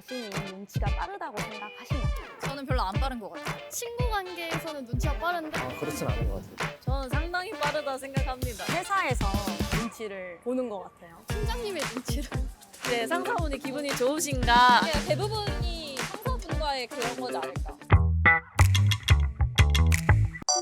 자신이 눈치가 빠르다고 생각하시나요? 저는 별로 안 빠른 것 같아요. 친구 관계에서는 눈치가 빠른데 그렇진 않은 것 같아요. 저는 상당히 빠르다 생각합니다. 회사에서 눈치를 보는 것 같아요. 팀장님의 눈치를 네, 상사분이 기분이 좋으신가? 그냥 대부분이 상사분과의 그런 거지 않을까.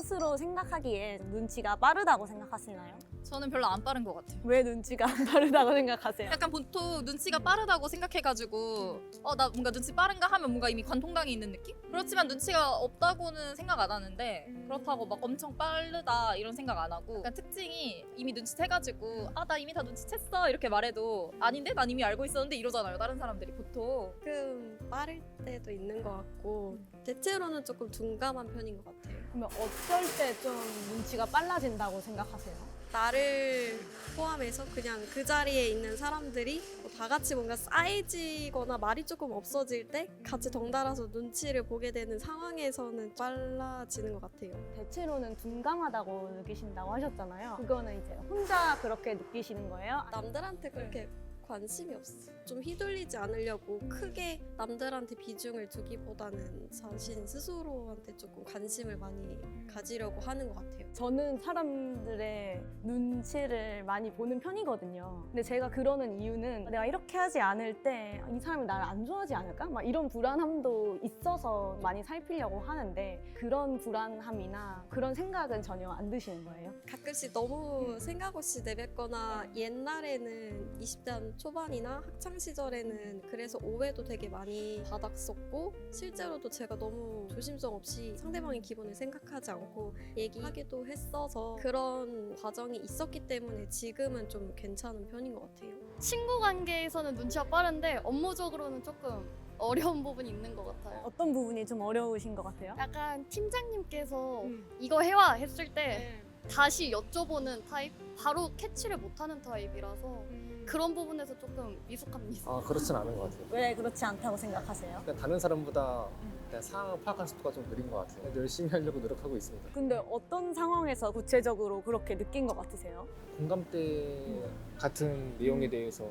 스스로 생각하기에 눈치가 빠르다고 생각하시나요? 저는 별로 안 빠른 것 같아요. 왜 눈치가 안 빠르다고 생각하세요? 약간 보통 눈치가 빠르다고 생각해가지고 나 뭔가 눈치 빠른가 하면 뭔가 이미 관통당이 있는 느낌? 그렇지만 눈치가 없다고는 생각 안 하는데 그렇다고 막 엄청 빠르다 이런 생각 안 하고 약간 특징이 이미 눈치채가지고 나 이미 다 눈치챘어 이렇게 말해도 아닌데 난 이미 알고 있었는데 이러잖아요 다른 사람들이 보통. 조금 빠를 때도 있는 것 같고 대체로는 조금 둔감한 편인 것 같아요. 그러면 어떨 때 좀 눈치가 빨라진다고 생각하세요? 나를 포함해서 그냥 그 자리에 있는 사람들이 뭐다 같이 뭔가 쌓이지거나 말이 조금 없어질 때 같이 덩달아서 눈치를 보게 되는 상황에서는 빨라지는 것 같아요. 대체로는 둔감하다고 느끼신다고 하셨잖아요. 그거는 이제 혼자 그렇게 느끼시는 거예요? 남들한테 그렇게 관심이 없어. 좀 휘둘리지 않으려고 크게 남들한테 비중을 두기보다는 자신 스스로한테 조금 관심을 많이 가지려고 하는 것 같아요. 저는 사람들의 눈치를 많이 보는 편이거든요. 근데 제가 그러는 이유는 내가 이렇게 하지 않을 때 이 사람이 나를 안 좋아하지 않을까? 막 이런 불안함도 있어서 많많이 살피려고 하는데 그런 불안함이나 그런 생각은 전혀 안 드시는 거예요? 가끔씩 너무 생각 없이 내뱉거나 옛날에는 20대 초반이나 학창 시절에는 그래서 오해도 되게 많이 받았었고 실제로도 제가 너무 조심성 없이 상대방의 기분을 생각하지 않고 얘기하기도 했어서 그런 과정이 있었기 때문에 지금은 좀 괜찮은 편인 것 같아요. 친구 관계에서는 눈치가 빠른데 업무적으로는 조금 어려운 부분이 있는 것 같아요. 어떤 부분이 좀 어려우신 것 같아요? 약간 팀장님께서 이거 해와 했을 때 다시 여쭤보는 타입? 바로 캐치를 못하는 타입이라서 그런 부분에서 조금 미숙합니다. 그렇진 않은 것 같아요. 왜 그렇지 않다고 생각하세요? 그냥 다른 사람보다 그냥 상황을 파악하는 속도가 좀 느린 것 같아요. 그래도 열심히 하려고 노력하고 있습니다. 근데 어떤 상황에서 구체적으로 그렇게 느낀 것 같으세요? 공감대 같은 내용에 대해서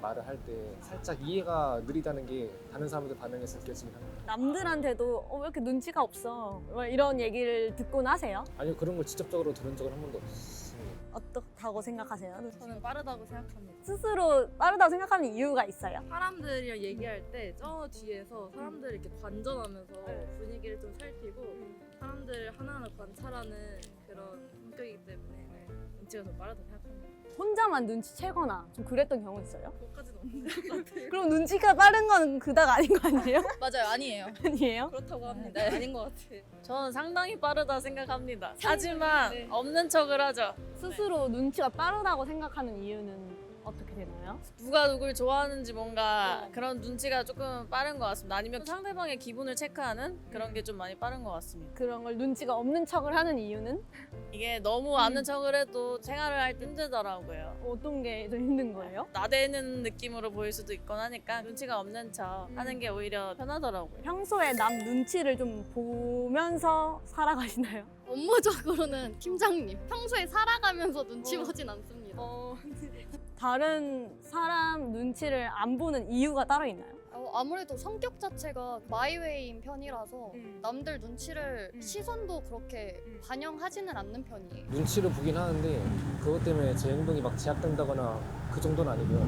말을 할 때 살짝 이해가 느리다는 게 다른 사람들 반응에서 느껴지긴 합니다. 남들한테도 왜 이렇게 눈치가 없어? 뭐 이런 얘기를 듣곤 하세요? 아니요, 그런 걸 직접적으로 들은 적은 한 번도 없습니다. 어떻다고 생각하세요? 저는 빠르다고 생각합니다. 스스로 빠르다고 생각하는 이유가 있어요? 사람들이랑 얘기할 때 저 뒤에서 사람들을 이렇게 관전하면서 분위기를 좀 살피고 사람들을 하나하나 관찰하는 그런 성격이기 때문에 눈치가 더 빠르다 생각합니다. 혼자만 눈치채거나 좀 그랬던 경우 있어요? 그것까지는 없는 것 같아요. 그럼 눈치가 빠른 건 그닥 아닌 거 아니에요? 맞아요 아니에요. 아니에요? 그렇다고 합니다. 네, 아닌 것 같아요. 저는 상당히 빠르다 생각합니다. 하지만 없는 척을 하죠. 스스로 눈치가 빠르다고 생각하는 이유는 어떻게 되나요? 누가 누굴 좋아하는지 뭔가 그런 눈치가 조금 빠른 것 같습니다. 아니면 상대방의 기분을 체크하는 그런 게 좀 많이 빠른 것 같습니다. 그런 걸 눈치가 없는 척을 하는 이유는 이게 너무 아는 척을 해도 생활을 할 때 힘들더라고요. 어떤 게 더 힘든 거예요? 나대는 느낌으로 보일 수도 있고 하니까 눈치가 없는 척 하는 게 오히려 편하더라고요. 평소에 남 눈치를 좀 보면서 살아가시나요? 업무적으로는 팀장님 평소에 살아가면서 눈치 보진 않습니다. 다른 사람 눈치를 안 보는 이유가 따로 있나요? 아무래도 성격 자체가 마이웨이인 편이라서 남들 눈치를 시선도 그렇게 반영하지는 않는 편이에요. 눈치를 보긴 하는데 그것 때문에 제 행동이 막 제약된다거나 그 정도는 아니고요.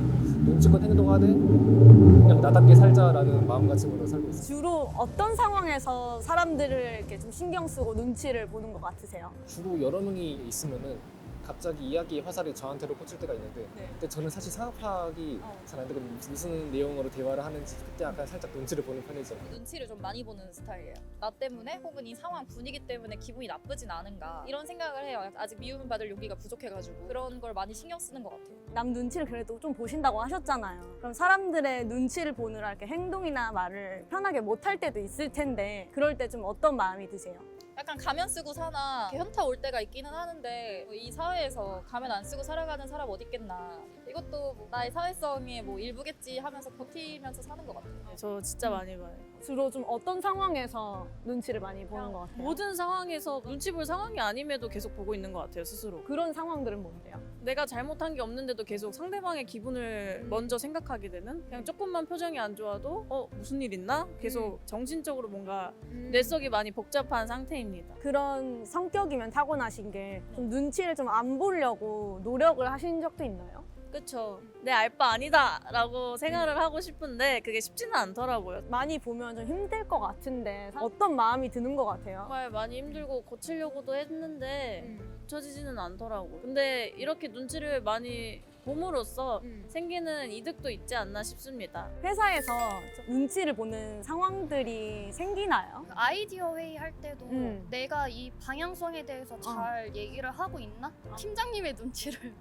눈치껏 행동하되 그냥 나답게 살자라는 마음가짐으로 살고 있어요. 주로 어떤 상황에서 사람들을 이렇게 좀 신경 쓰고 눈치를 보는 것 같으세요? 주로 여러 명이 있으면은 갑자기 이야기의 화살이 저한테로 꽂힐 때가 있는데 그때 저는 사실 상황 파악이 잘 안 되거든요. 무슨 내용으로 대화를 하는지 그때 약간 살짝 눈치를 보는 편이죠. 눈치를 좀 많이 보는 스타일이에요. 나 때문에 혹은 이 상황 분위기 때문에 기분이 나쁘진 않은가 이런 생각을 해요. 아직 미움 받을 용기가 부족해가지고 그런 걸 많이 신경 쓰는 것 같아요. 남 눈치를 그래도 좀 보신다고 하셨잖아요. 그럼 사람들의 눈치를 보느라 이렇게 행동이나 말을 편하게 못할 때도 있을 텐데 그럴 때 좀 어떤 마음이 드세요? 약간 가면 쓰고 사나 현타 올 때가 있기는 하는데 이 사회에서 가면 안 쓰고 살아가는 사람 어디 있겠나. 이것도 뭐 나의 사회성의 뭐 일부겠지 하면서 버티면서 사는 것 같아요. 저 진짜 많이 봐요. 주로 좀 어떤 상황에서 눈치를 많이 보는 것 같아요? 모든 상황에서 눈치 볼 상황이 아님에도 계속 보고 있는 것 같아요, 스스로. 그런 상황들은 뭔데요? 내가 잘못한 게 없는데도 계속 상대방의 기분을 먼저 생각하게 되는? 그냥 조금만 표정이 안 좋아도 무슨 일 있나? 계속 정신적으로 뭔가 뇌속이 많이 복잡한 상태입니다. 그런 성격이면 타고나신 게 좀 눈치를 좀 안 보려고 노력을 하신 적도 있나요? 그쵸. 내 알 바 아니다 라고 생각을 하고 싶은데 그게 쉽지는 않더라고요. 많이 보면 좀 힘들 것 같은데 어떤 마음이 드는 것 같아요? 정말 많이 힘들고 고치려고도 했는데 고쳐지지는 않더라고요. 근데 이렇게 눈치를 많이 봄으로써 생기는 이득도 있지 않나 싶습니다. 회사에서 좀 눈치를 보는 상황들이 생기나요? 그 아이디어 회의 할 때도 내가 이 방향성에 대해서 어. 잘 얘기를 하고 있나? 팀장님의 눈치를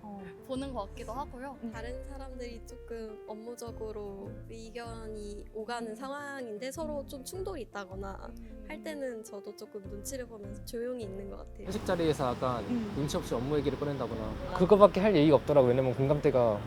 보는 것 같기도 하고요. 다른 사람들이 조금 업무적으로 의견이 오가는 상황인데 서로 좀 충돌이 있다거나 할 때는 저도 조금 눈치를 보면서 조용히 있는 것 같아요. 회식 자리에서 약간 눈치 없이 업무 얘기를 꺼낸다거나 그거밖에 할 얘기가 없더라고요. 왜냐면 공감대가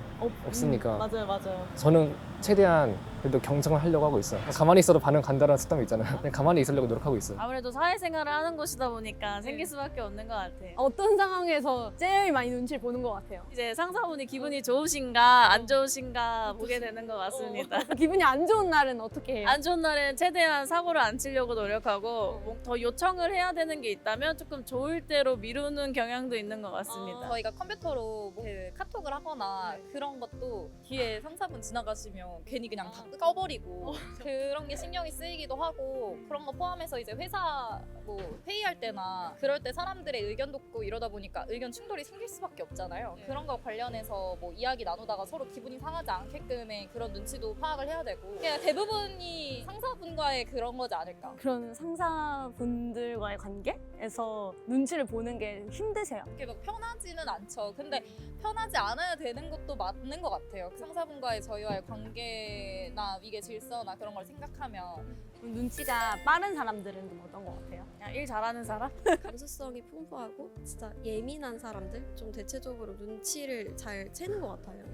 없으니까. 맞아요. 저는 최대한 그래도 경청을 하려고 하고 있어요. 가만히 있어도 반응 간다라는 습관이 있잖아요. 그냥 가만히 있으려고 노력하고 있어요. 아무래도 사회생활을 하는 곳이다 보니까 생길 수밖에 없는 것 같아요. 어떤 상황에서 제일 많이 눈치를 보는 것 같아요? 이제 상사분이 기분이 좋으신가 안 좋으신가 보게 되는 것 같습니다. 기분이 안 좋은 날은 어떻게 해요? 안 좋은 날엔 최대한 사고를 안 치려고 노력하고 뭐더 요청을 해야 되는 게 있다면 조금 좋을 대로 미루는 경향도 있는 것 같습니다. 저희가 컴퓨터로 뭐 카톡을 하거나 그런 것도 뒤에 상사분 지나가시면 괜히 그냥 다 꺼버리고 그런 게 신경이 쓰이기도 하고 그런 거 포함해서 이제 회사 뭐 회의할 때나 그럴 때 사람들의 의견 듣고 이러다 보니까 의견 충돌이 생길 수밖에 없잖아요. 그런 거 관련해서 뭐 이야기 나누다가 서로 기분이 상하지 않게끔의 그런 눈치도 파악을 해야 되고 그냥 대부분이 상사분과의 그런 거지 않을까. 그런 상사분들과의 관계에서 눈치를 보는 게 힘드세요? 그게 막 편하지는 않죠. 근데 편하지 않아야 되는 것도 맞는 것 같아요. 상사분과의 저희와의 관계나 이게 질서나 그런 걸 생각하면 눈치가 빠른 사람들은 좀 어떤 것 같아요? 그냥 일 잘하는 사람? 감수성이 풍부하고 진짜 예민한 사람들 좀 대체적으로 눈치를 잘 채는 것 같아요.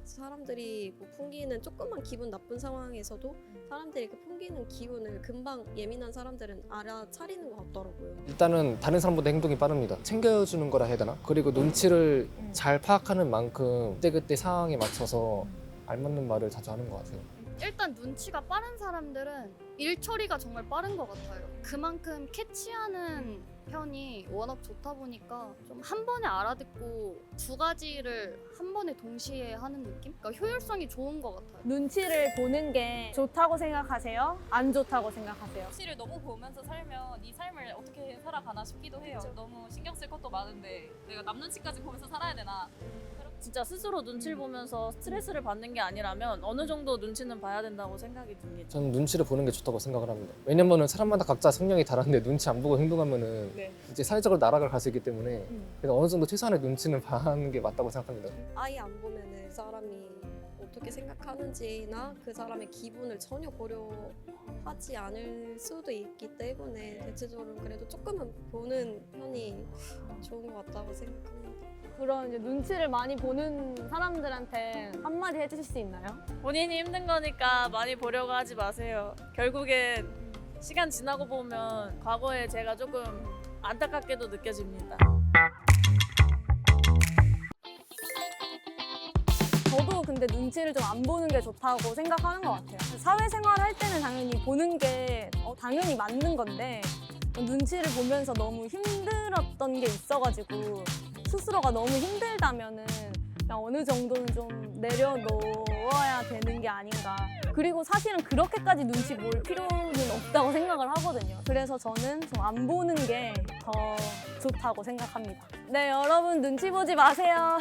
사람들이 뭐 풍기는 조금만 기분 나쁜 상황에서도 사람들이 그 풍기는 기운을 금방 예민한 사람들은 알아차리는 것 같더라고요. 일단은 다른 사람보다 행동이 빠릅니다. 챙겨주는 거라 해야 되나? 그리고 눈치를 잘 파악하는 만큼 그때그때 상황에 맞춰서 알맞는 말을 자주 하는 것 같아요. 일단 눈치가 빠른 사람들은 일 처리가 정말 빠른 것 같아요. 그만큼 캐치하는 편이 워낙 좋다 보니까 좀 한 번에 알아듣고 두 가지를 한 번에 동시에 하는 느낌? 그러니까 효율성이 좋은 것 같아요. 눈치를 보는 게 좋다고 생각하세요? 안 좋다고 생각하세요? 눈치를 너무 보면서 살면 이 삶을 어떻게 살아가나 싶기도 해요. 너무 신경 쓸 것도 많은데 내가 남 눈치까지 보면서 살아야 되나. 진짜 스스로 눈치를 보면서 스트레스를 받는 게 아니라면 어느 정도 눈치는 봐야 된다고 생각이 듭니다. 저는 눈치를 보는 게 좋다고 생각을 합니다. 왜냐면은 사람마다 각자 성향이 다른데 눈치 안 보고 행동하면은 이제 사회적으로 날아갈 가수이기 때문에 그래서 어느 정도 최소한의 눈치는 봐는 게 맞다고 생각합니다. 아예 안 보면은 그 사람이 어떻게 생각하는지나 그 사람의 기분을 전혀 고려하지 않을 수도 있기 때문에 대체적으로 그래도 조금은 보는 편이 좋은 것 같다고 생각합니다. 그런 이제 눈치를 많이 보는 사람들한테 한마디 해주실 수 있나요? 본인이 힘든 거니까 많이 보려고 하지 마세요. 결국엔 시간 지나고 보면 과거에 제가 조금 안타깝게도 느껴집니다. 저도 근데 눈치를 좀 안 보는 게 좋다고 생각하는 것 같아요. 사회생활 할 때는 당연히 보는 게 당연히 맞는 건데 눈치를 보면서 너무 힘들었던 게 있어가지고 스스로가 너무 힘들다면은 그냥 어느 정도는 좀 내려놓아야 되는 게 아닌가. 그리고 사실은 그렇게까지 눈치 볼 필요는 없다고 생각을 하거든요. 그래서 저는 좀 안 보는 게 더 좋다고 생각합니다. 네, 여러분 눈치 보지 마세요.